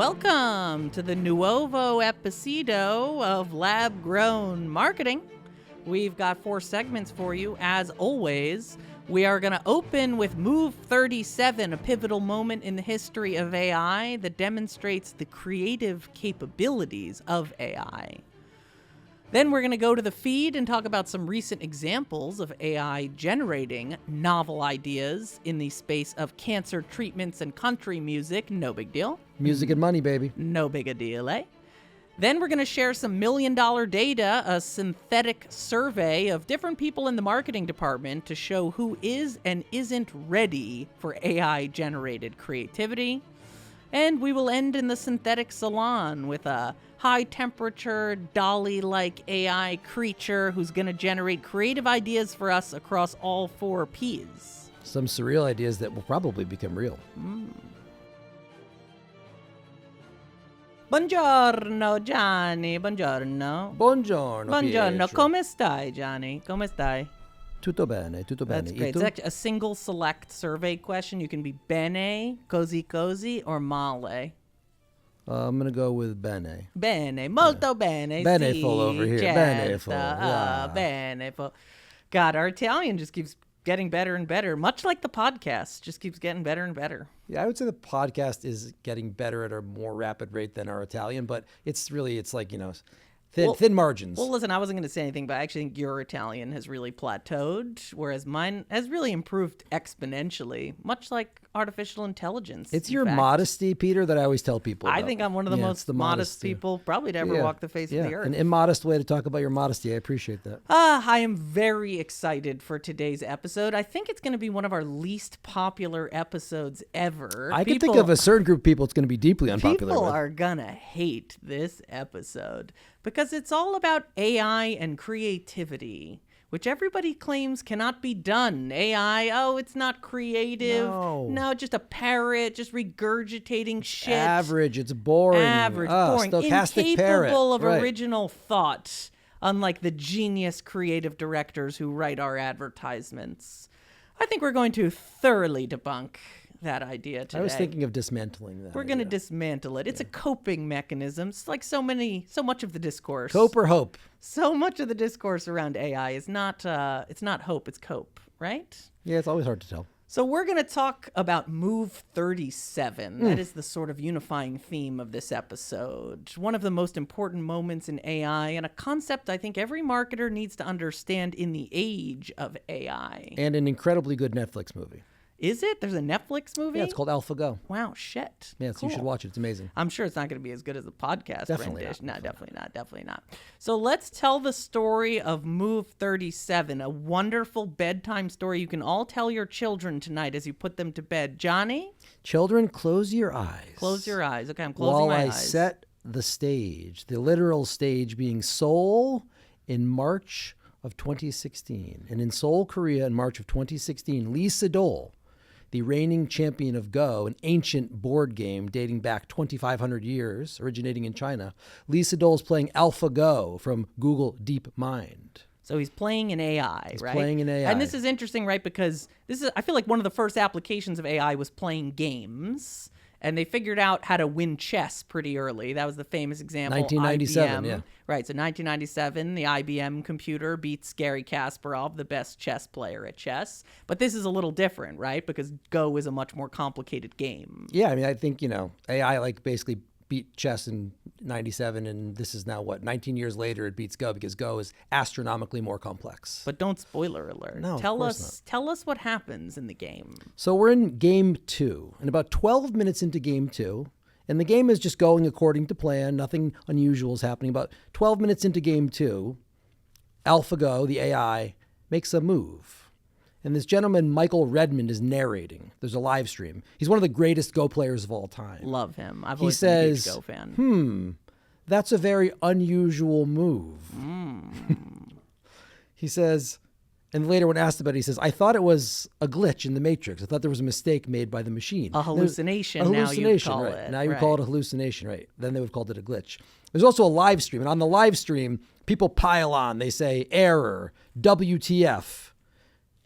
Welcome to the nuovo episodio of Lab Grown Marketing. We've got 4 segments for you. As always, we are going to open with Move 37, a pivotal moment in the history of AI that demonstrates the creative capabilities of AI. Then we're going to go to the feed and talk about some recent examples of AI generating novel ideas in the space of cancer treatments and country music. No big deal. Music and money, baby. No big a deal, eh? Then we're going to share some $1 million data, a synthetic survey of different people in the marketing department to show who is and isn't ready for AI-generated creativity. And we will end in the synthetic salon with a high-temperature, Dolly-like AI creature who's going to generate creative ideas for us across all 4 Ps. Some surreal ideas that will probably become real. Buongiorno, Johnny. Buongiorno. Buongiorno, Buongiorno. Pietro. Come stai, Johnny? Come stai? Tutto bene, tutto bene. That's great. E tu? It's actually a single select survey question. You can be bene, cozy, or male. I'm going to go with bene. Bene, molto bene. Beneful sì, over here. certo. Beneful. Yeah. Beneful. God, our Italian just keeps getting better and better, much like the podcast just keeps getting better and better. Yeah, I would say the podcast is getting better at a more rapid rate than our Italian, but it's like, thin margins. Well, listen, I wasn't going to say anything, but I actually think your Italian has really plateaued, whereas mine has really improved exponentially, much like artificial intelligence. It's your modesty, Peter, that I always tell people about. I think I'm one of the most modest people probably to ever walk the face of the earth. An immodest way to talk about your modesty. I appreciate that. I am very excited for today's episode. I think it's going to be one of our least popular episodes ever. I can think of a certain group of people it's going to be deeply unpopular People with. are going to hate this episode because it's all about AI and creativity, which everybody claims cannot be done. AI, it's not creative. No, just a parrot, just regurgitating shit. Average, it's boring. Boring. Stochastic Incapable of parrot. original thought, unlike the genius creative directors who write our advertisements. I think we're going to thoroughly debunk that idea today. I was thinking of dismantling that. We're going to dismantle it. It's a coping mechanism. It's like so much of the discourse. Cope or hope? So much of the discourse around AI is not it's not hope, it's cope, right? Yeah, it's always hard to tell. So we're going to talk about Move 37. That is the sort of unifying theme of this episode. One of the most important moments in AI and a concept I think every marketer needs to understand in the age of AI. And an incredibly good Netflix movie. Is it? There's a Netflix movie? Yeah, it's called AlphaGo. Wow, shit. Yeah, so you should watch it. It's amazing. I'm sure it's not going to be as good as the podcast Definitely rendition. not. No, definitely not. So let's tell the story of Move 37, a wonderful bedtime story you can all tell your children tonight as you put them to bed. Johnny? Children, close your eyes. Close your eyes. Okay, I'm closing my eyes. While I set the stage, the literal stage being Seoul in March of 2016. And in Seoul, Korea in March of 2016, Lee Sedol, the reigning champion of Go, an ancient board game dating back 2,500 years, originating in China. Lee Sedol is playing AlphaGo from Google DeepMind. So he's playing an AI, He's right? playing an AI. And this is interesting, right? Because I feel like one of the first applications of AI was playing games. And they figured out how to win chess pretty early. That was the famous example. 1997, IBM. yeah. Right, so 1997, the IBM computer beats Garry Kasparov, the best chess player at chess. But this is a little different, right? Because Go is a much more complicated game. Yeah, I mean, I think, AI basically beat chess in 97, and this is now 19 years later it beats Go because Go is astronomically more complex. But don't spoiler alert. No, tell of course us tell us what happens in the game. So we're in game 2, and about 12 minutes into game 2, and the game is just going according to plan. Nothing unusual is happening. About 12 minutes into game 2, AlphaGo, the AI, makes a move. And this gentleman, Michael Redmond, is narrating. There's a live stream. He's one of the greatest Go players of all time. Love him. I've always been a huge Go fan. That's a very unusual move. He says, and later when asked about it, he says, I thought it was a glitch in the Matrix. I thought there was a mistake made by the machine. A hallucination, now you call right. it. Now you would call it a hallucination, right. Then they would have called it a glitch. There's also a live stream. And on the live stream, people pile on. They say, error, WTF.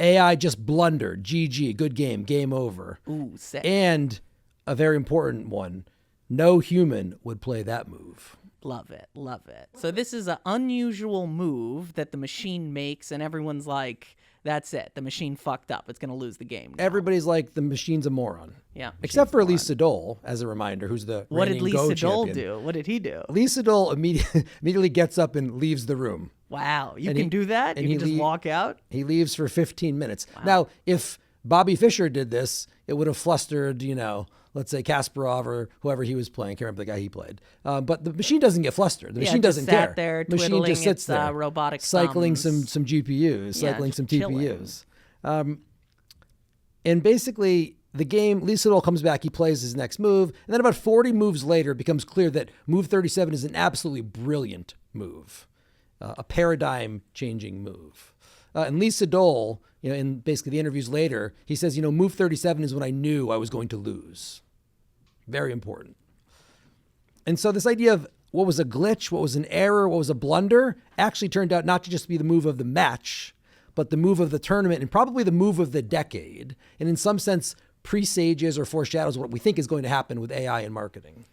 AI just blundered. GG. Good game. Game over. Ooh, sick. And a very important one. No human would play that move. Love it. Love it. So this is an unusual move that the machine makes, and everyone's like, that's it. The machine fucked up. It's going to lose the game now. Everybody's like, the machine's a moron. Yeah. Except for Lisa Dole, as a reminder, who's the What did reigning Go Lisa Dole champion. do? What did he do? Lisa Dole immediately gets up and leaves the room. Wow. You And can he- do that? and You can he just walk out? He leaves for 15 minutes. Now, if Bobby Fischer did this, it would have flustered, let's say Kasparov or whoever he was playing. I can't remember the guy he played. But the machine doesn't get flustered. The machine just doesn't sat care. there The machine twiddling just sits its, there, robotic cycling thumbs. some GPUs, cycling just some chilling. TPUs. And basically, the game, Lisa Dole comes back, he plays his next move, and then about 40 moves later, it becomes clear that move 37 is an absolutely brilliant move, a paradigm-changing move. And Lisa Dole, in basically the interviews later, he says, move 37 is when I knew I was going to lose. Very important. And so this idea of what was a glitch, what was an error, what was a blunder, actually turned out not to just be the move of the match, but the move of the tournament and probably the move of the decade. And in some sense, presages or foreshadows what we think is going to happen with AI in marketing.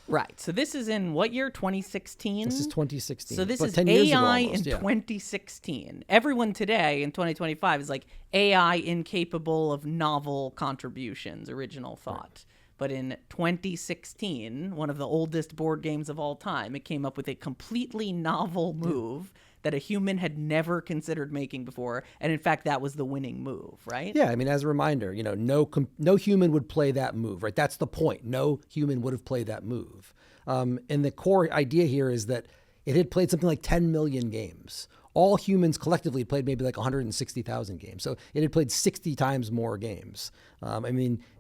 Right. So this is in what year? 2016? This is 2016. So this About is 10 years ago AI almost, in yeah. 2016. Everyone today in 2025 is like AI incapable of novel contributions, original thought. Right. But in 2016, one of the oldest board games of all time, it came up with a completely novel move that a human had never considered making before. And in fact, that was the winning move, right? Yeah, I mean, as a reminder, no human would play that move, right? That's the point. No human would have played that move. And the core idea here is that it had played something like 10 million games. All humans collectively played maybe like 160,000 games. So it had played 60 times more games.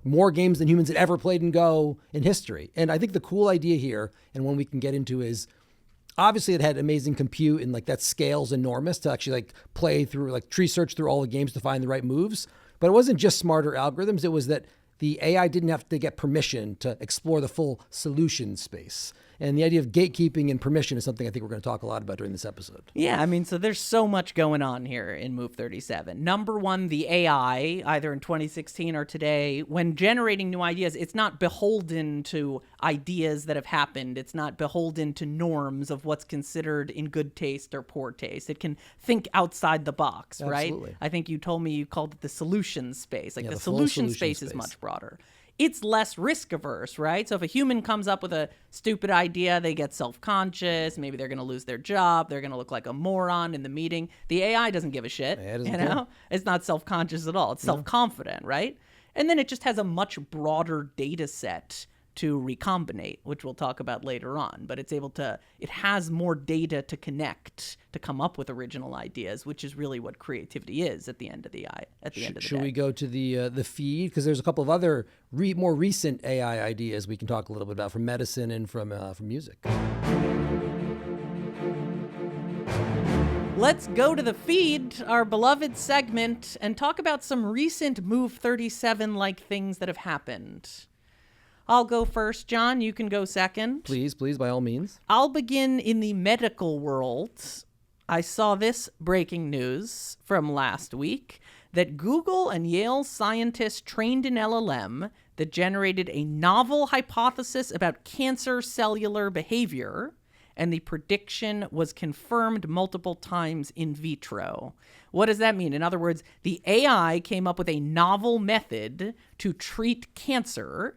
More games than humans had ever played in Go in history. And I think the cool idea here, and one we can get into, is obviously it had amazing compute and that scale's enormous to actually play through, tree search through all the games to find the right moves. But it wasn't just smarter algorithms. It was that the AI didn't have to get permission to explore the full solution space. And the idea of gatekeeping and permission is something I think we're going to talk a lot about during this episode. Yeah, so there's so much going on here in Move 37. Number one, the AI, either in 2016 or today, when generating new ideas, it's not beholden to ideas that have happened. It's not beholden to norms of what's considered in good taste or poor taste. It can think outside the box, Absolutely. right? I think you told me you called it the solution space. The full solution space is much broader. It's less risk averse, right? So if a human comes up with a stupid idea, they get self-conscious. Maybe they're going to lose their job. They're going to look like a moron in the meeting. The AI doesn't give a shit. Yeah, it doesn't care. It's not self-conscious at all. It's self-confident, right? And then it just has a much broader data set to recombinate, which we'll talk about later on. But it has more data to connect to come up with original ideas, which is really what creativity is at the end of the day. Should we go to the feed? Because there's a couple of other more recent AI ideas we can talk a little bit about from medicine and from music. Let's go to the feed, our beloved segment, and talk about some recent Move 37-like things that have happened. I'll go first, John. You can go second. Please, by all means. I'll begin in the medical world. I saw this breaking news from last week that Google and Yale scientists trained in LLM that generated a novel hypothesis about cancer cellular behavior, and the prediction was confirmed multiple times in vitro. What does that mean? In other words, the AI came up with a novel method to treat cancer,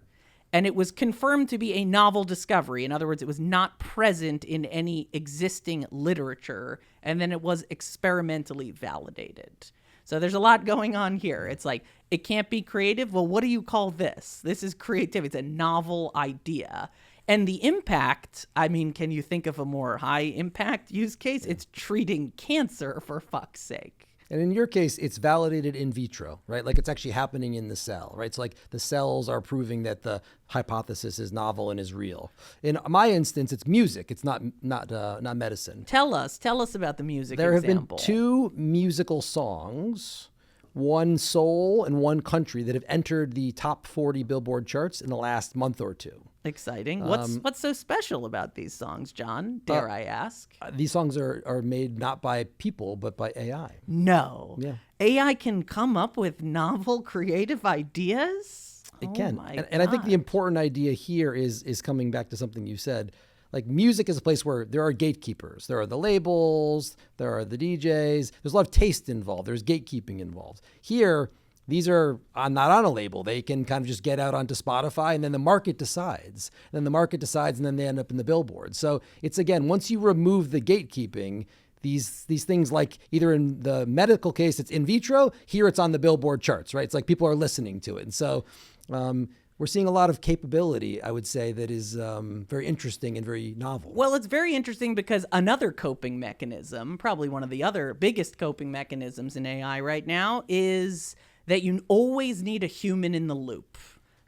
and it was confirmed to be a novel discovery. In other words, it was not present in any existing literature, and then it was experimentally validated. So there's a lot going on here. It's like, it can't be creative. Well, what do you call this? This is creativity. It's a novel idea. And the impact, can you think of a more high impact use case? It's treating cancer, for fuck's sake. And in your case, it's validated in vitro, right? It's actually happening in the cell, right? So the cells are proving that the hypothesis is novel and is real. In my instance, it's music. It's not medicine. Tell us about the music There example. have been two musical songs, one soul and one country, that have entered the top 40 Billboard charts in the last month or two. Exciting. What's so special about these songs, John? Dare I ask? These songs are made not by people, but by AI. No. Yeah. AI can come up with novel, creative ideas? It can. My And I think the God. important idea here is coming back to something you said. Like music is a place where there are gatekeepers. There are the labels, there are the DJs. There's a lot of taste involved. There's gatekeeping involved. Here, these are not on a label. They can kind of just get out onto Spotify, and then the market decides. And then the market decides, and then they end up in the billboard. So it's, again, once you remove the gatekeeping, these things, like either in the medical case, it's in vitro. Here it's on the billboard charts, right? It's like people are listening to it. And so we're seeing a lot of capability, I would say, that is very interesting and very novel. Well, it's very interesting because another coping mechanism, probably one of the other biggest coping mechanisms in AI right now, is that you always need a human in the loop.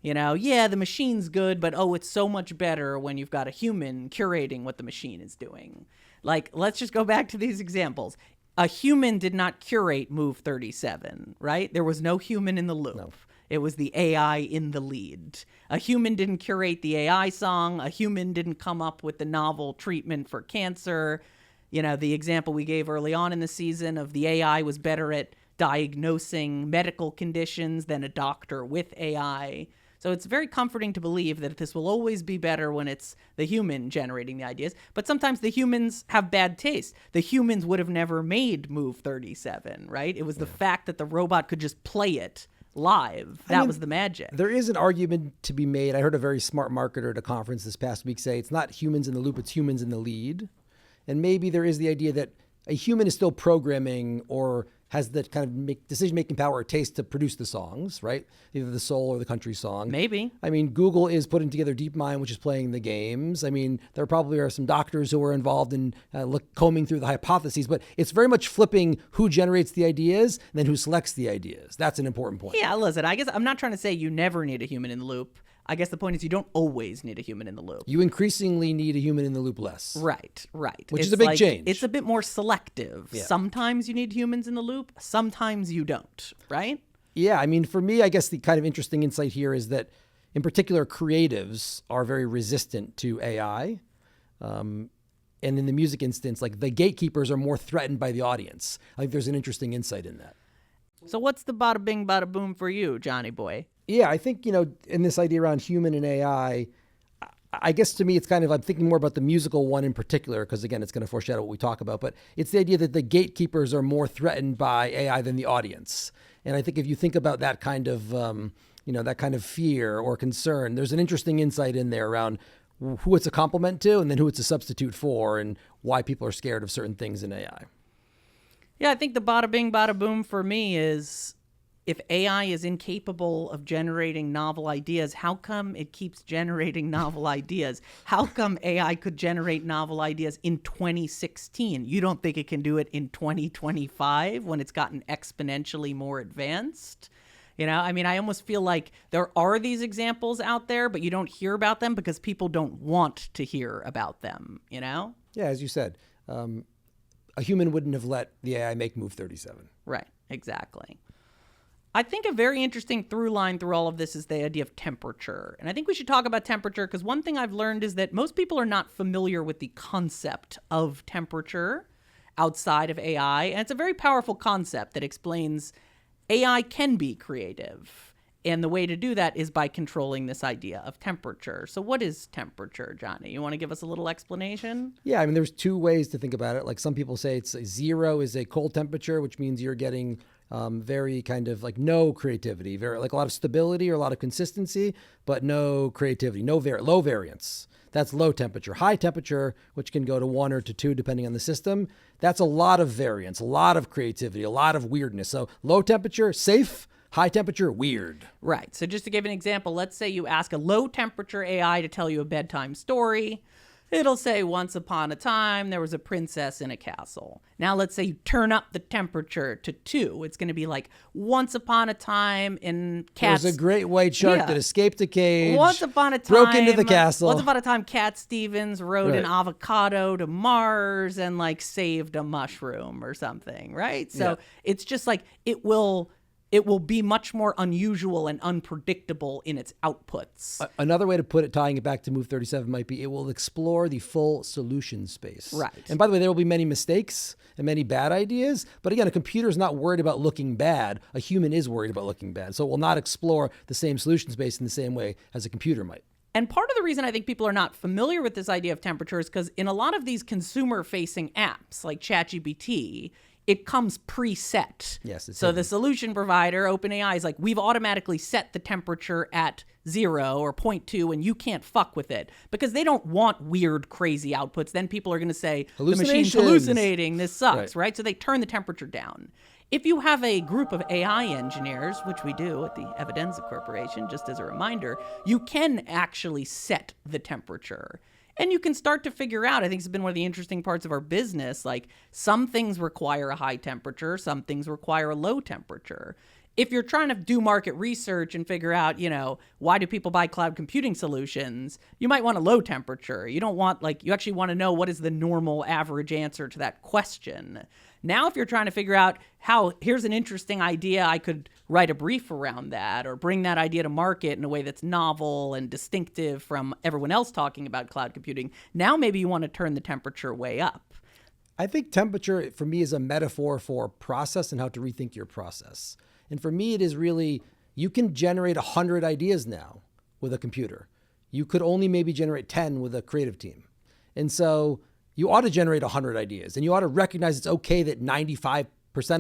You know, yeah, the machine's good, but it's so much better when you've got a human curating what the machine is doing. Like, let's just go back to these examples. A human did not curate Move 37, right? There was no human in the loop. No. It was the AI in the lead. A human didn't curate the AI song. A human didn't come up with the novel treatment for cancer. You know, the example we gave early on in the season of the AI was better at diagnosing medical conditions than a doctor with AI. So it's very comforting to believe that this will always be better when it's the human generating the ideas. But sometimes the humans have bad taste. The humans would have never made Move 37, right? It was the fact that the robot could just play it live. That was the magic. There is an argument to be made. I heard a very smart marketer at a conference this past week say it's not humans in the loop, it's humans in the lead. And maybe there is the idea that a human is still programming or has the kind of decision-making power or taste to produce the songs, right? Either the soul or the country song. Maybe. I mean, Google is putting together DeepMind, which is playing the games. I mean, there probably are some doctors who are involved in combing through the hypotheses, but it's very much flipping who generates the ideas and then who selects the ideas. That's an important point. Yeah, listen, I guess I'm not trying to say you never need a human in the loop. I guess the point is you don't always need a human in the loop. You increasingly need a human in the loop less. Right. Which is a big change. It's a bit more selective. Yeah. Sometimes you need humans in the loop. Sometimes you don't, right? Yeah, I mean, for me, I guess the kind of interesting insight here is that, in particular, creatives are very resistant to AI. And in the music instance, like the gatekeepers are more threatened by the audience. I think there's an interesting insight in that. So what's the bada bing, bada boom for you, Johnny boy? Yeah, I think, in this idea around human and AI, I guess to me, it's kind of, I'm thinking more about the musical one in particular, because again, it's going to foreshadow what we talk about, but it's the idea that the gatekeepers are more threatened by AI than the audience. And I think if you think about that kind of, that kind of fear or concern, there's an interesting insight in there around who it's a complement to and then who it's a substitute for and why people are scared of certain things in AI. Yeah, I think the bada bing, bada boom for me is, if AI is incapable of generating novel ideas, how come it keeps generating novel ideas? How come AI could generate novel ideas in 2016? You don't think it can do it in 2025 when it's gotten exponentially more advanced? I mean, I almost feel like there are these examples out there, but you don't hear about them because people don't want to hear about them, Yeah, as you said, a human wouldn't have let the AI make Move 37. Right, exactly. I think a very interesting through line through all of this is the idea of temperature. And I think we should talk about temperature because one thing I've learned is that most people are not familiar with the concept of temperature outside of AI. And it's a very powerful concept that explains AI can be creative. And the way to do that is by controlling this idea of temperature. So what is temperature, Johnny? You want to give us a little explanation? Yeah, I mean, there's two ways to think about it. Like some people say it's 0 is a cold temperature, which means you're getting very kind of like no creativity, very like a lot of stability or a lot of consistency, but no creativity, low variance. That's low temperature. High temperature, which can go to 1 or to 2 depending on the system, that's a lot of variance, a lot of creativity, a lot of weirdness. So low temperature, safe. High temperature, weird. Right. So just to give an example, let's say you ask a low temperature AI to tell you a bedtime story. It'll say, once upon a time, there was a princess in a castle. Now let's say you turn up the temperature to 2. It's going to be like, once upon a time in Cats... There's a great white shark that escaped a cage. Once upon a time... Broke into the castle. Once upon a time, Cat Stevens rode an avocado to Mars and saved a mushroom or something, right? So it's just it will it will be much more unusual and unpredictable in its outputs. Another way to put it, tying it back to Move 37, might be it will explore the full solution space. Right. And by the way, there will be many mistakes and many bad ideas. But again, a computer is not worried about looking bad. A human is worried about looking bad. So it will not explore the same solution space in the same way as a computer might. And part of the reason I think people are not familiar with this idea of temperature is because in a lot of these consumer-facing apps like ChatGPT, it comes preset. Yes. So the solution provider, OpenAI, is like, we've automatically set the temperature at 0 or 0.2 and you can't fuck with it because they don't want weird, crazy outputs. Then people are going to say, the machine's hallucinating, this sucks, right? So they turn the temperature down. If you have a group of AI engineers, which we do at the Evidenza Corporation, just as a reminder, you can actually set the temperature. And you can start to figure out, I think it's been one of the interesting parts of our business, like some things require a high temperature, some things require a low temperature. If you're trying to do market research and figure out, why do people buy cloud computing solutions, you might want a low temperature. You don't want, you actually want to know what is the normal average answer to that question. Now, if you're trying to figure out here's an interesting idea, I could write a brief around that or bring that idea to market in a way that's novel and distinctive from everyone else talking about cloud computing. Now, maybe you want to turn the temperature way up. I think temperature, for me, is a metaphor for process and how to rethink your process. And for me, it is really, you can generate 100 ideas now with a computer. You could only maybe generate 10 with a creative team. And so you ought to generate 100 ideas, and you ought to recognize it's okay that 95%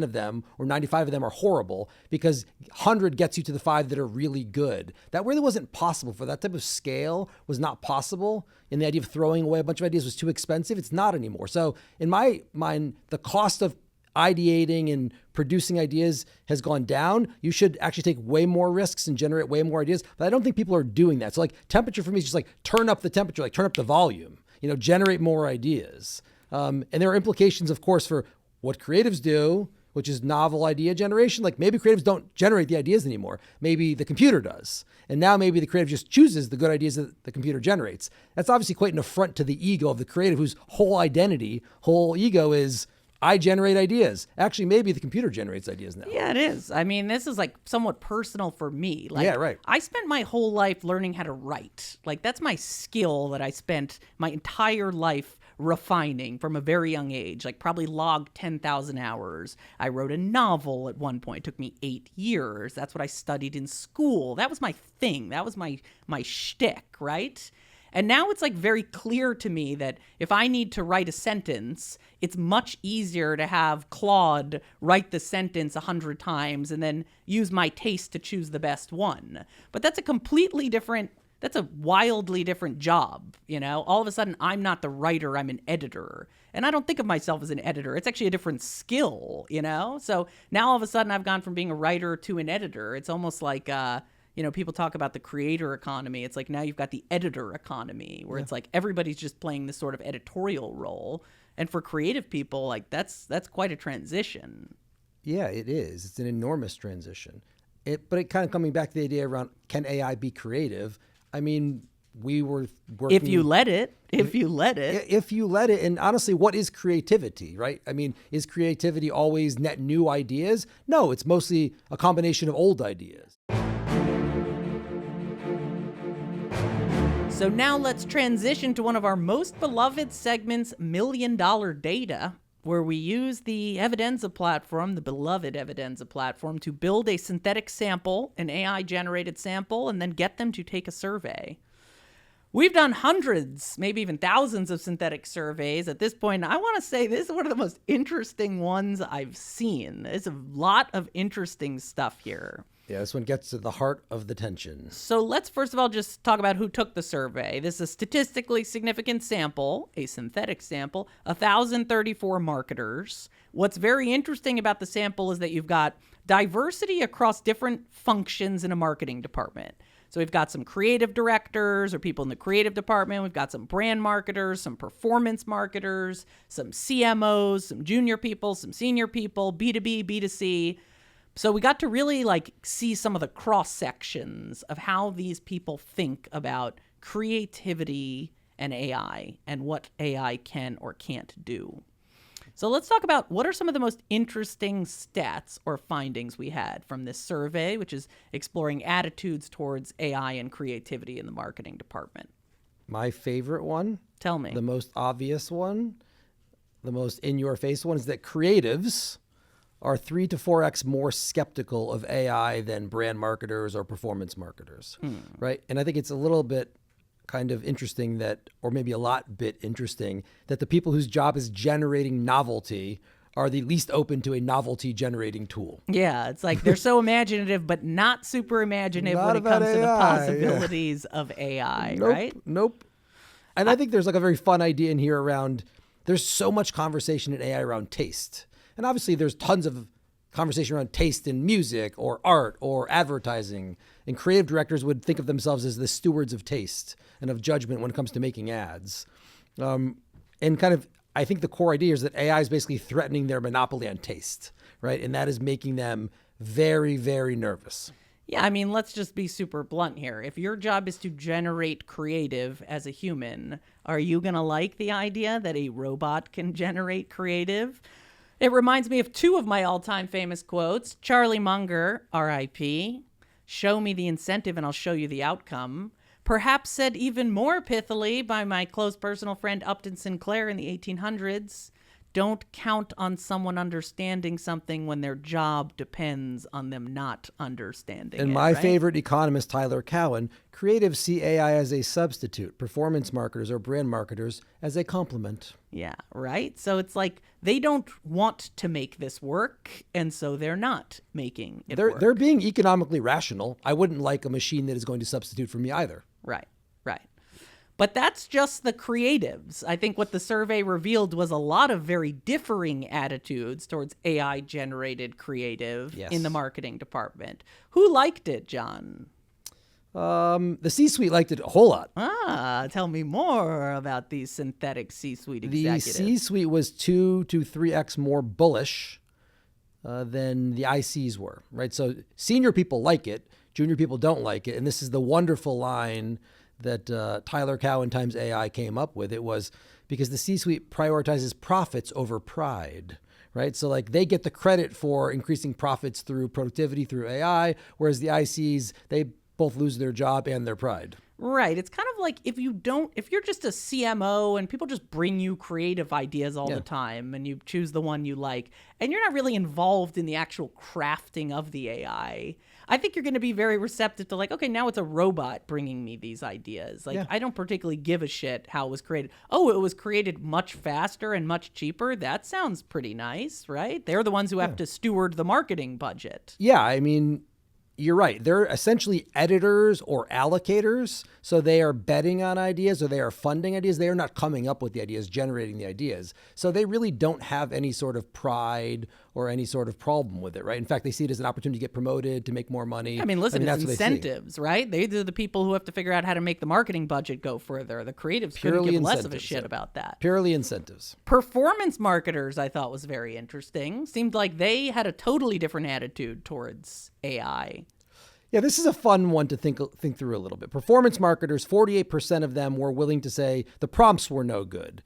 of them or 95 of them are horrible, because 100 gets you to the 5 that are really good. That really wasn't possible. For that type of scale was not possible. And the idea of throwing away a bunch of ideas was too expensive. It's not anymore. So in my mind, the cost of ideating and producing ideas has gone down. You should actually take way more risks and generate way more ideas. But I don't think people are doing that. So temperature for me is just turn up the temperature, turn up the volume. Generate more ideas. And there are implications, of course, for what creatives do, which is novel idea generation. Maybe creatives don't generate the ideas anymore. Maybe the computer does. And now maybe the creative just chooses the good ideas that the computer generates. That's obviously quite an affront to the ego of the creative, whose whole identity, whole ego is, I generate ideas. Actually, maybe the computer generates ideas now. Yeah, it is. I mean, this is somewhat personal for me. Yeah, right. I spent my whole life learning how to write. That's my skill that I spent my entire life refining from a very young age, probably logged 10,000 hours. I wrote a novel at one point. It took me 8 years. That's what I studied in school. That was my thing. That was my shtick, right? And now it's very clear to me that if I need to write a sentence, it's much easier to have Claude write the sentence 100 times and then use my taste to choose the best one. But that's that's a wildly different job. All of a sudden I'm not the writer, I'm an editor. And I don't think of myself as an editor. It's actually a different skill, So now all of a sudden I've gone from being a writer to an editor. It's almost like, people talk about the creator economy. It's now you've got the editor economy where it's everybody's just playing this sort of editorial role. And for creative people, that's quite a transition. Yeah, it is. It's an enormous transition. But it kind of coming back to the idea around, can AI be creative? I mean, we were working... If you let it. If you let it. And honestly, what is creativity, right? I mean, is creativity always net new ideas? No, it's mostly a combination of old ideas. So now let's transition to one of our most beloved segments, Million Dollar Data, where we use the Evidenza platform, the beloved Evidenza platform, to build a synthetic sample, an AI-generated sample, and then get them to take a survey. We've done hundreds, maybe even thousands of synthetic surveys at this point. I want to say this is one of the most interesting ones I've seen. There's a lot of interesting stuff here. Yeah, this one gets to the heart of the tension. So let's first of all just talk about who took the survey. This is a statistically significant sample, a synthetic sample, 1,034 marketers. What's very interesting about the sample is that you've got diversity across different functions in a marketing department. So we've got some creative directors or people in the creative department. We've got some brand marketers, some performance marketers, some CMOs, some junior people, some senior people, B2B, B2C. So we got to really see some of the cross sections of how these people think about creativity and AI and what AI can or can't do. So let's talk about what are some of the most interesting stats or findings we had from this survey, which is exploring attitudes towards AI and creativity in the marketing department. My favorite one, Tell me. the most obvious one, the most in-your-face one is that creatives are 3 to 4x more skeptical of AI than brand marketers or performance marketers, right? And I think it's a little bit kind of interesting that, or maybe a lot bit interesting, that the people whose job is generating novelty are the least open to a novelty generating tool. Yeah, it's like they're so imaginative, but not super imaginative Not when it about comes to the AI, possibilities of AI, right? Nope. And I think there's like a very fun idea in here around, there's so much conversation in AI around taste. And obviously there's tons of conversation around taste in music or art or advertising. And creative directors would think of themselves as the stewards of taste and of judgment when it comes to making ads. And kind of, I think the core idea is that AI is basically threatening their monopoly on taste, right? And that is making them very, very nervous. Yeah, I mean, let's just be super blunt here. If your job is to generate creative as a human, are you going to like the idea that a robot can generate creative? It reminds me of 2 of my all-time famous quotes. Charlie Munger, R.I.P., "Show me the incentive and I'll show you the outcome." Perhaps said even more pithily by my close personal friend Upton Sinclair in the 1800s, "Don't count on someone understanding something when their job depends on them not understanding it." And my right? favorite economist, Tyler Cowen, creatives see AI as a substitute, performance marketers or brand marketers as a complement. Yeah, right? So it's like they don't want to make this work, and so they're not making it work. They're being economically rational. I wouldn't like a machine that is going to substitute for me either. Right. But that's just the creatives. I think what the survey revealed was a lot of very differing attitudes towards AI-generated creative in the marketing department. Who liked it, John? The C-suite liked it a whole lot. Tell me more about these synthetic C-suite The executives. C-suite was 2 to 3x more bullish than the ICs were, right? So senior people like it, junior people don't like it. And this is the wonderful line that Tyler Cowen times AI came up with. It was because the C-suite prioritizes profits over pride, right? So like they get the credit for increasing profits through productivity, through AI, whereas the ICs, they both lose their job and their pride. Right. It's kind of like if you're just a CMO and people just bring you creative ideas all the time and you choose the one you like and you're not really involved in the actual crafting of the AI, I think you're going to be very receptive to like, okay, now it's a robot bringing me these ideas. Like, I don't particularly give a shit how it was created. Oh, it was created much faster and much cheaper. That sounds pretty nice, right? They're the ones who have to steward the marketing budget. Yeah, I mean, you're right. They're essentially editors or allocators. So they are betting on ideas or they are funding ideas. They are not coming up with the ideas, generating the ideas. So they really don't have any sort of pride or any sort of problem with it, right? In fact, they see it as an opportunity to get promoted, to make more money. I mean, listen, that's it's what they see. incentives, right? They're the people who have to figure out how to make the marketing budget go further. The creatives couldn't Purely give less of a incentives, shit about that. Purely incentives. Performance marketers, I thought, was very interesting. Seemed like they had a totally different attitude towards AI. Yeah, this is a fun one to think through a little bit. Performance marketers, 48% of them were willing to say the prompts were no good,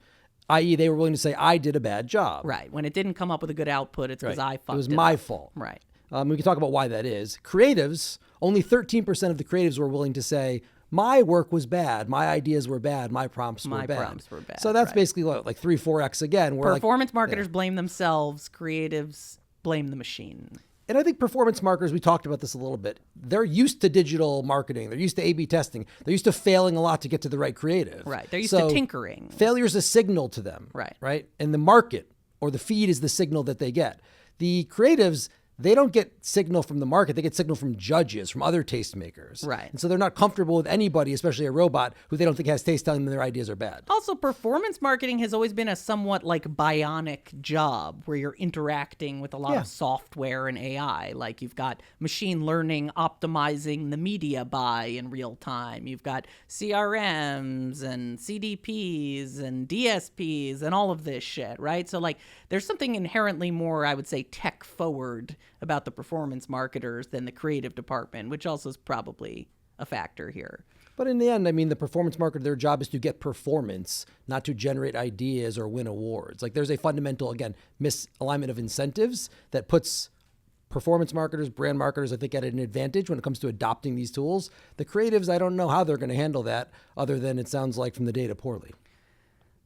i.e. they were willing to say, I did a bad job. Right. When it didn't come up with a good output, it's because I fucked it up. It was my fault. Right. We can talk about why that is. Creatives, only 13% of the creatives were willing to say, my work was bad, my ideas were bad, my prompts were bad. So that's basically like 3-4x again. Performance marketers blame themselves, creatives blame the machine. And I think performance marketers, we talked about this a little bit, they're used to digital marketing. They're used to A/B testing. They're used to failing a lot to get to the right creative. Right. They're used to tinkering. Failure's a signal to them. Right. And the market or the feed is the signal that they get. The creatives, they don't get signal from the market. They get signal from judges, from other tastemakers. Right. And so they're not comfortable with anybody, especially a robot, who they don't think has taste telling them their ideas are bad. Also, performance marketing has always been a somewhat like bionic job where you're interacting with a lot of software and AI. Like you've got machine learning optimizing the media buy in real time. You've got CRMs and CDPs and DSPs and all of this shit, right? So like there's something inherently more, I would say, tech forward about the performance marketers than the creative department, which also is probably a factor here. But in the end, I mean, the performance marketer, their job is to get performance, not to generate ideas or win awards. Like there's a fundamental, again, misalignment of incentives that puts performance marketers, brand marketers, I think, at an advantage when it comes to adopting these tools. The creatives, I don't know how they're going to handle that other than it sounds like from the data poorly.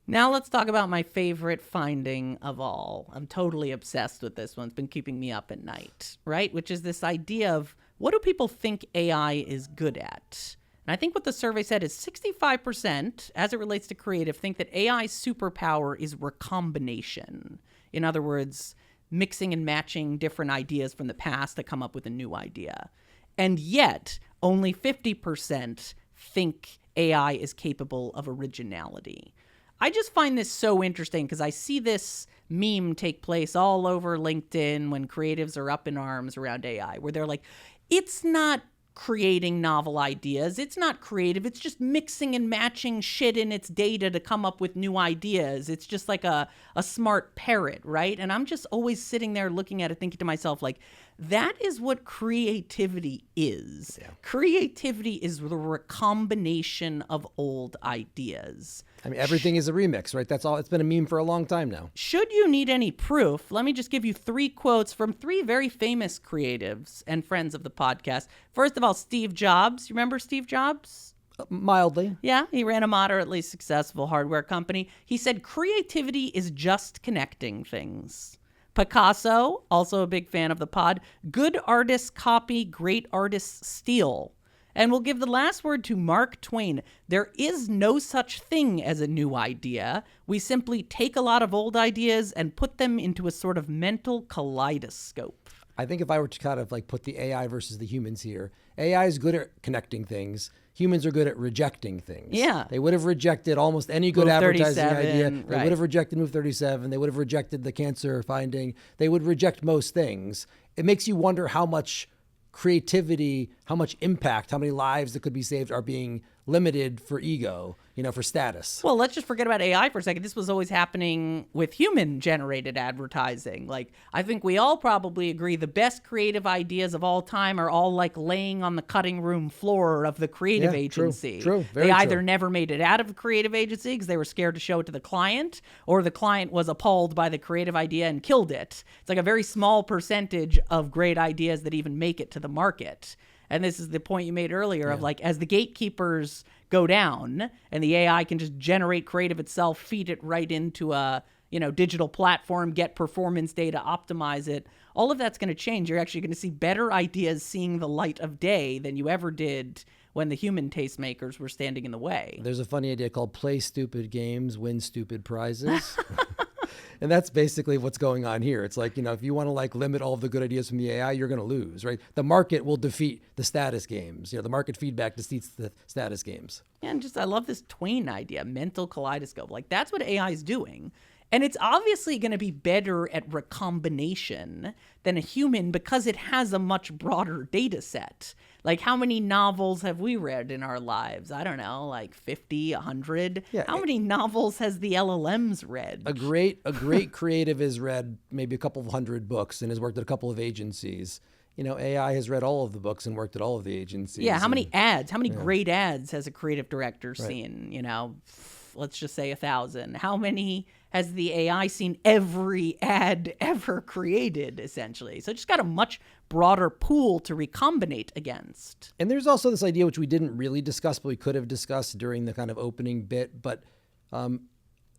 Now let's talk about my favorite finding of all. I'm totally obsessed with this one. It's been keeping me up at night, right? Which is this idea of what do people think AI is good at? And I think what the survey said is 65%, as it relates to creative, think that AI's superpower is recombination. In other words, mixing and matching different ideas from the past to come up with a new idea. And yet, only 50% think AI is capable of originality. I just find this so interesting because I see this meme take place all over LinkedIn when creatives are up in arms around AI, where they're like, it's not creating novel ideas. It's not creative. It's just mixing and matching shit in its data to come up with new ideas. It's just like a smart parrot, right? And I'm just always sitting there looking at it, thinking to myself, like, that is what creativity is. Yeah. Creativity is the recombination of old ideas. I mean, everything is a remix, right? That's all. It's been a meme for a long time now. Should you need any proof, let me just give you 3 quotes from 3 very famous creatives and friends of the podcast. First of all, Steve Jobs. You remember Steve Jobs? Mildly. Yeah, he ran a moderately successful hardware company. He said, creativity is just connecting things. Picasso, also a big fan of the pod. Good artists copy, great artists steal. And we'll give the last word to Mark Twain. There is no such thing as a new idea. We simply take a lot of old ideas and put them into a sort of mental kaleidoscope. I think if I were to kind of like put the AI versus the humans here, AI is good at connecting things. Humans are good at rejecting things. Yeah. They would have rejected almost any good Move advertising 37, idea. They right. would have rejected Move 37. They would have rejected the cancer finding. They would reject most things. It makes you wonder how much creativity, how much impact, how many lives that could be saved are being limited for ego, for status. Well, let's just forget about AI for a second. This was always happening with human-generated advertising. Like, I think we all probably agree the best creative ideas of all time are all like laying on the cutting room floor of the creative agency. True. Very They either true. never made it out of the creative agency because they were scared to show it to the client, or the client was appalled by the creative idea and killed it. It's like a very small percentage of great ideas that even make it to the market. And this is the point you made earlier of like, as the gatekeepers go down and the AI can just generate creative itself, feed it right into a, digital platform, get performance data, optimize it. All of that's going to change. You're actually going to see better ideas seeing the light of day than you ever did when the human tastemakers were standing in the way. There's a funny idea called play stupid games, win stupid prizes. And that's basically what's going on here. It's like, if you want to like limit all of the good ideas from the AI, you're going to lose, right? The market will defeat the status games. The market feedback defeats the status games. Yeah, and I love this Twain idea, mental kaleidoscope. Like, that's what AI is doing. And it's obviously going to be better at recombination than a human because it has a much broader data set. Like, how many novels have we read in our lives? I don't know, like 50, 100? Yeah, how many novels has the LLMs read? A great creative has read maybe a couple of 100 books and has worked at a couple of agencies. AI has read all of the books and worked at all of the agencies. Yeah, how many great ads has a creative director seen? Let's just say 1,000. How many has the AI seen every ad ever created, essentially? So it just got a much broader pool to recombinate against. And there's also this idea, which we didn't really discuss, but we could have discussed during the kind of opening bit, but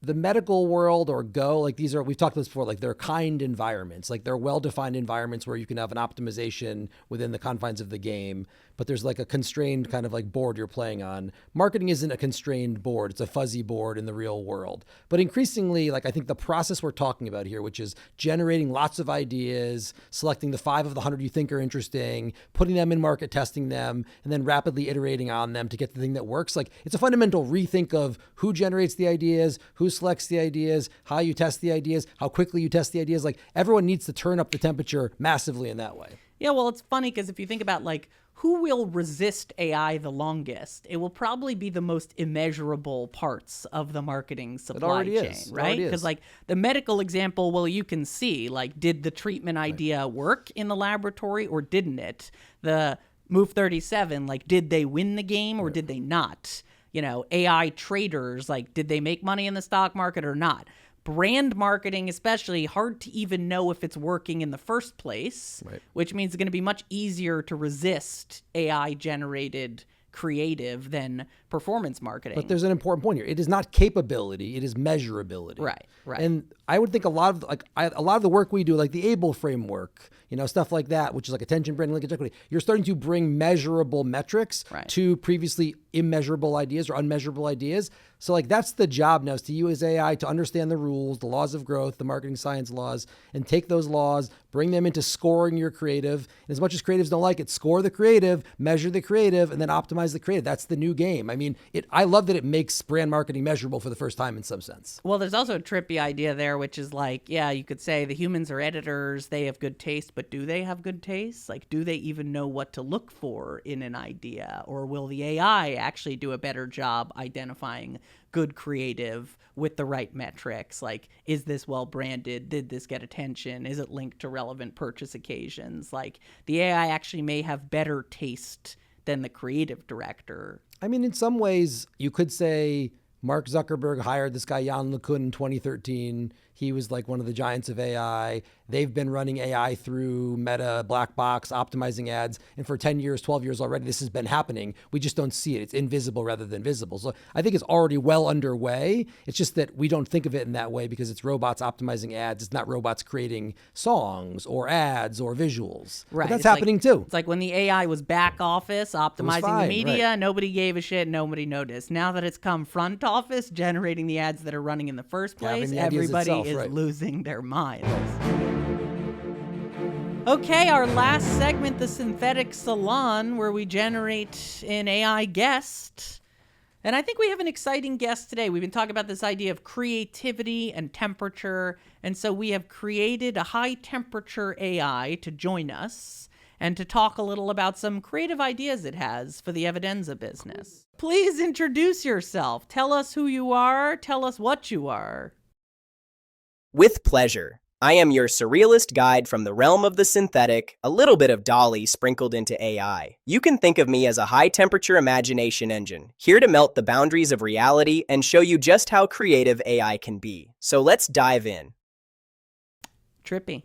the medical world or Go, like we've talked about this before, like they're kind environments, like they're well-defined environments where you can have an optimization within the confines of the game, but there's like a constrained kind of like board you're playing on. Marketing isn't a constrained board. It's a fuzzy board in the real world. But increasingly, like I think the process we're talking about here, which is generating lots of ideas, selecting the 5 of the 100 you think are interesting, putting them in market, testing them, and then rapidly iterating on them to get the thing that works. Like it's a fundamental rethink of who generates the ideas, who selects the ideas, how you test the ideas, how quickly you test the ideas. Like everyone needs to turn up the temperature massively in that way. Yeah, well, it's funny because if you think about like who will resist AI the longest, it will probably be the most immeasurable parts of the marketing supply chain, right? Because like the medical example, well, you can see like, did the treatment idea work in the laboratory or didn't it? The Move 37, like, did they win the game or did they not? AI traders, like, did they make money in the stock market or not? Brand marketing, especially, hard to even know if it's working in the first place, which means it's going to be much easier to resist AI-generated creative than performance marketing. But there's an important point here. It is not capability; it is measurability. Right. And I would think a lot of the work we do, like the ABLE framework, stuff like that, which is like attention, branding, linkage, equity. You're starting to bring measurable metrics to previously immeasurable ideas or unmeasurable ideas. So like that's the job now, is to use AI to understand the rules, the laws of growth, the marketing science laws, and take those laws, bring them into scoring your creative. And as much as creatives don't like it, score the creative, measure the creative, and then optimize the creative. That's the new game. I mean, I love that it makes brand marketing measurable for the first time in some sense. Well, there's also a trippy idea there, which is like, yeah, you could say the humans are editors, they have good taste, but do they have good taste? Like, do they even know what to look for in an idea? Or will the AI actually do a better job identifying good creative with the right metrics? Like, is this well branded? Did this get attention? Is it linked to relevant purchase occasions? Like, the AI actually may have better taste than the creative director. I mean, in some ways, you could say Mark Zuckerberg hired this guy, Jan LeCun, in 2013. He was like one of the giants of AI. They've been running AI through Meta, Black Box, optimizing ads. And for 10 years, 12 years already, this has been happening. We just don't see it. It's invisible rather than visible. So I think it's already well underway. It's just that we don't think of it in that way because it's robots optimizing ads. It's not robots creating songs or ads or visuals. Right. But that's happening too. It's like when the AI was back office optimizing the media, nobody gave a shit, nobody noticed. Now that it's come front office, generating the ads that are running in the first place, everybody is losing their minds. Okay, our last segment, the Synthetic Salon, where we generate an AI guest. And I think we have an exciting guest today. We've been talking about this idea of creativity and temperature. And so we have created a high temperature AI to join us and to talk a little about some creative ideas it has for the Evidenza business. Please introduce yourself. Tell us who you are. Tell us what you are. With pleasure. I am your surrealist guide from the realm of the synthetic, a little bit of Dolly sprinkled into AI. You can think of me as a high-temperature imagination engine, here to melt the boundaries of reality and show you just how creative AI can be. So let's dive in. Trippy.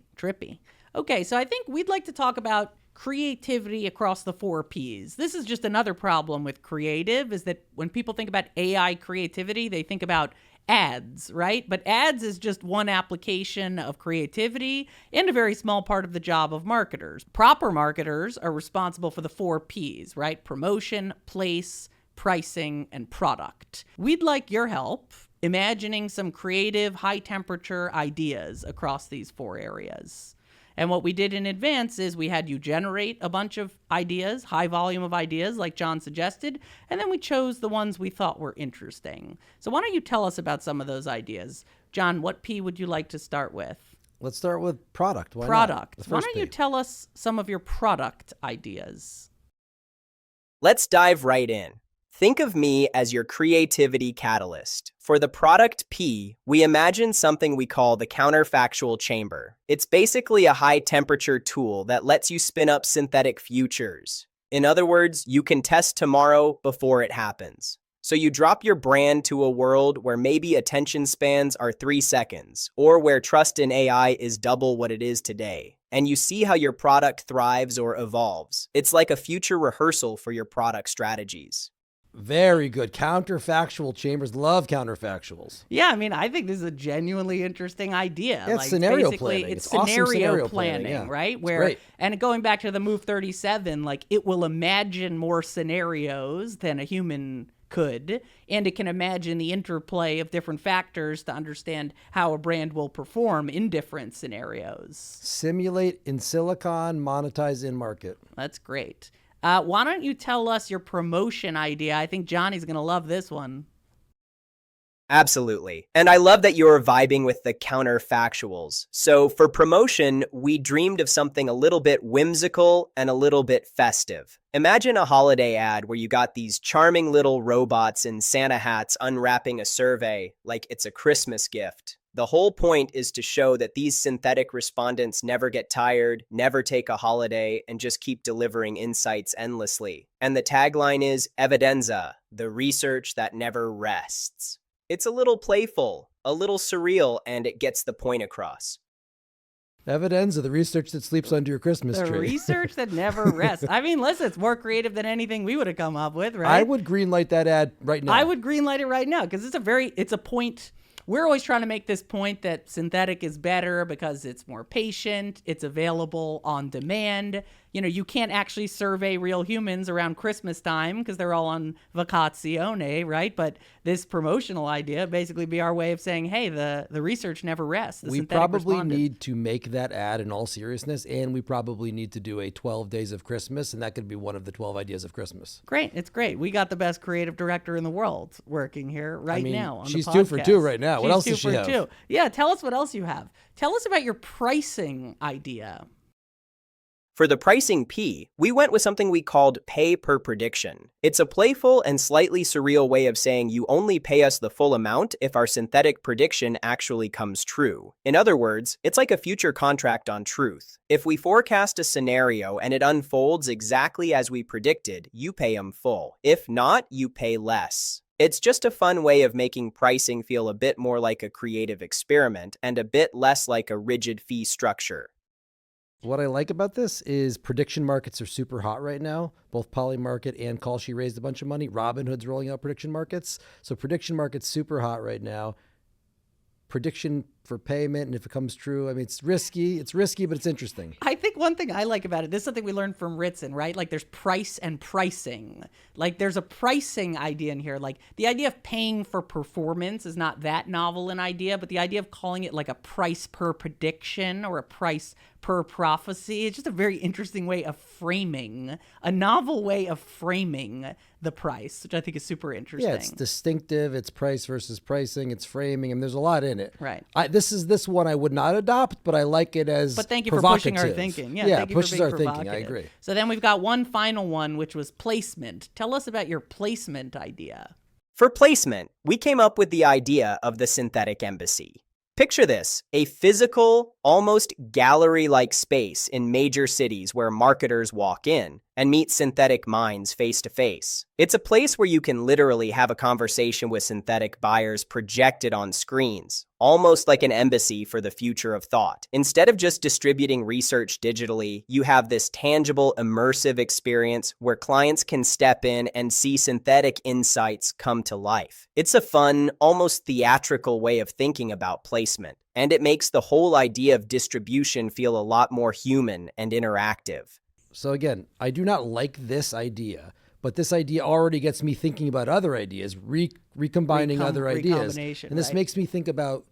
Okay, so I think we'd like to talk about creativity across the 4 Ps. This is just another problem with creative, is that when people think about AI creativity, they think about ads, right? But ads is just one application of creativity and a very small part of the job of marketers. Proper marketers are responsible for the 4 Ps, right? Promotion, place, pricing, and product. We'd like your help imagining some creative, high-temperature ideas across these 4 areas. And what we did in advance is we had you generate a bunch of ideas, high volume of ideas like Jon suggested, and then we chose the ones we thought were interesting. So why don't you tell us about some of those ideas? Jon, what P would you like to start with? Let's start with product. Why don't you tell us some of your product ideas? Let's dive right in. Think of me as your creativity catalyst. For the product P, we imagine something we call the counterfactual chamber. It's basically a high-temperature tool that lets you spin up synthetic futures. In other words, you can test tomorrow before it happens. So you drop your brand to a world where maybe attention spans are 3 seconds, or where trust in AI is double what it is today. And you see how your product thrives or evolves. It's like a future rehearsal for your product strategies. Very good. Counterfactual chambers. Love counterfactuals. Yeah, I mean, I think this is a genuinely interesting idea. Yeah, it's scenario planning. It's scenario awesome planning, yeah. right? Great. And going back to the Move 37, like it will imagine more scenarios than a human could, and it can imagine the interplay of different factors to understand how a brand will perform in different scenarios. Simulate in silicon, monetize in market. That's great. Why don't you tell us your promotion idea? I think Johnny's going to love this one. Absolutely. And I love that you're vibing with the counterfactuals. So for promotion, we dreamed of something a little bit whimsical and a little bit festive. Imagine a holiday ad where you got these charming little robots in Santa hats unwrapping a survey like it's a Christmas gift. The whole point is to show that these synthetic respondents never get tired, never take a holiday, and just keep delivering insights endlessly. And the tagline is Evidenza, the research that never rests. It's a little playful, a little surreal, and it gets the point across. Evidenza, the research that sleeps under your Christmas The tree. research that never rests. I mean, listen, it's more creative than anything we would have come up with, right? I would greenlight that ad right now. I would greenlight it right now because it's a point. We're always trying to make this point that synthetic is better because it's more patient, it's available on demand. You know, you can't actually survey real humans around Christmas time because they're all on vacazione, right? But this promotional idea basically be our way of saying, hey, the research never rests. We probably need to make that ad in all seriousness, and we probably need to do a 12 Days of Christmas, and that could be one of the 12 ideas of Christmas. Great. It's great. We got the best creative director in the world working here now on she's the podcast. 2 for 2 right now. What else does she have? 2 for 2. Yeah, tell us what else you have. Tell us about your pricing idea. For the pricing P, we went with something we called pay per prediction. It's a playful and slightly surreal way of saying you only pay us the full amount if our synthetic prediction actually comes true. In other words, it's like a future contract on truth. If we forecast a scenario and it unfolds exactly as we predicted, you pay them full. If not, you pay less. It's just a fun way of making pricing feel a bit more like a creative experiment and a bit less like a rigid fee structure. What I like about this is prediction markets are super hot right now. Both Polymarket and Kalshi raised a bunch of money. Robinhood's rolling out prediction markets. So prediction markets super hot right now. Prediction for payment, and if it comes true, I mean, it's risky, but it's interesting. I think one thing I like about it, this is something we learned from Ritson, right? Like there's price and pricing. Like there's a pricing idea in here. Like the idea of paying for performance is not that novel an idea, but the idea of calling it like a price per prediction or a price per prophecy, it's just a very interesting way of framing, a novel way of framing the price, which I think is super interesting. Yeah, it's distinctive, it's price versus pricing, it's framing, and there's a lot in it. Right. This one I would not adopt, but I like it as But thank you provocative. for pushing our thinking. Yeah, thank you pushes for being our thinking. I agree. So then we've got one final one, which was placement. Tell us about your placement idea. For placement, we came up with the idea of the synthetic embassy. Picture this, a physical, almost gallery-like space in major cities where marketers walk in and meet synthetic minds face to face. It's a place where you can literally have a conversation with synthetic buyers projected on screens, almost like an embassy for the future of thought. Instead of just distributing research digitally, you have this tangible, immersive experience where clients can step in and see synthetic insights come to life. It's a fun, almost theatrical way of thinking about placement, and it makes the whole idea of distribution feel a lot more human and interactive. So again, I do not like this idea, but this idea already gets me thinking about other ideas, recombining other ideas. And this makes me think about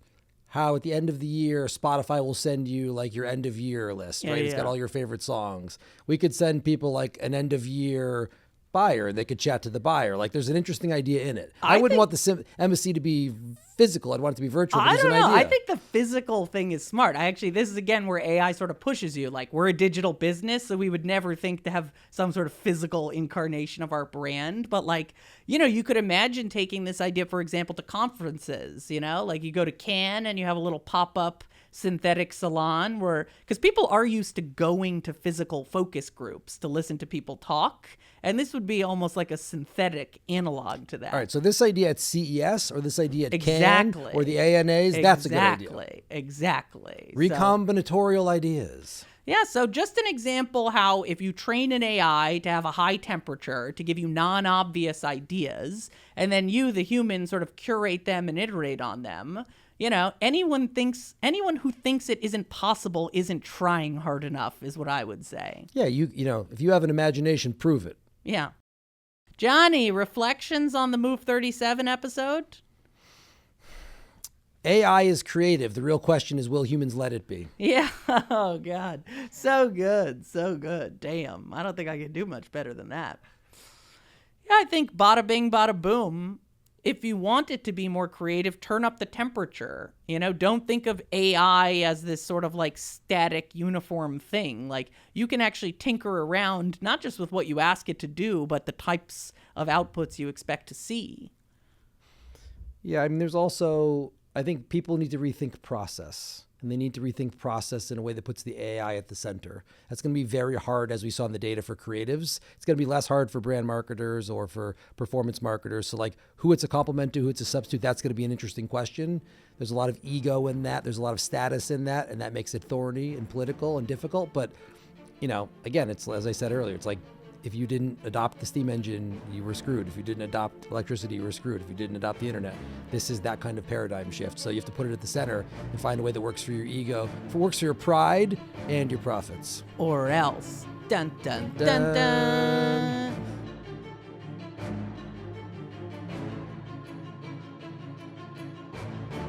how at the end of the year, Spotify will send you like your end of year list, right? It's got all your favorite songs. We could send people like an end of year buyer. They could chat to the buyer. Like there's an interesting idea in it. I wouldn't want the embassy to be physical. I'd want it to be virtual. I don't know. I think the physical thing is smart. This is again where AI sort of pushes you. Like we're a digital business, so we would never think to have some sort of physical incarnation of our brand. But like, you could imagine taking this idea, for example, to conferences, like you go to Cannes and you have a little pop-up synthetic salon because people are used to going to physical focus groups to listen to people talk. And this would be almost like a synthetic analog to that. All right. So this idea at CES or this idea at Cannes or the ANAs, that's a good idea. Exactly. Recombinatorial ideas. Yeah, so just an example how if you train an AI to have a high temperature to give you non-obvious ideas, and then you, the human, sort of curate them and iterate on them, anyone who thinks it isn't possible isn't trying hard enough is what I would say. Yeah, if you have an imagination, prove it. Yeah. Johnny, reflections on the Move 37 episode? AI is creative. The real question is, will humans let it be? Yeah. Oh, God. So good. So good. Damn. I don't think I can do much better than that. Yeah, I think bada bing, bada boom. If you want it to be more creative, turn up the temperature. Don't think of AI as this sort of like static uniform thing. Like you can actually tinker around, not just with what you ask it to do, but the types of outputs you expect to see. Yeah, I mean, there's also I think people need to rethink process. And they need to rethink process in a way that puts the AI at the center. That's going to be very hard, as we saw in the data for creatives. It's going to be less hard for brand marketers or for performance marketers. So like who it's a complement to, who it's a substitute, that's going to be an interesting question. There's a lot of ego in that. There's a lot of status in that. And that makes it thorny and political and difficult. But, you know, again, it's, as I said earlier, it's like if you didn't adopt the steam engine, you were screwed. If you didn't adopt electricity, you were screwed. If you didn't adopt the internet, this is that kind of paradigm shift. So you have to put it at the center and find a way that works for your ego, works for your pride and your profits. Or else. Dun, dun, dun, dun.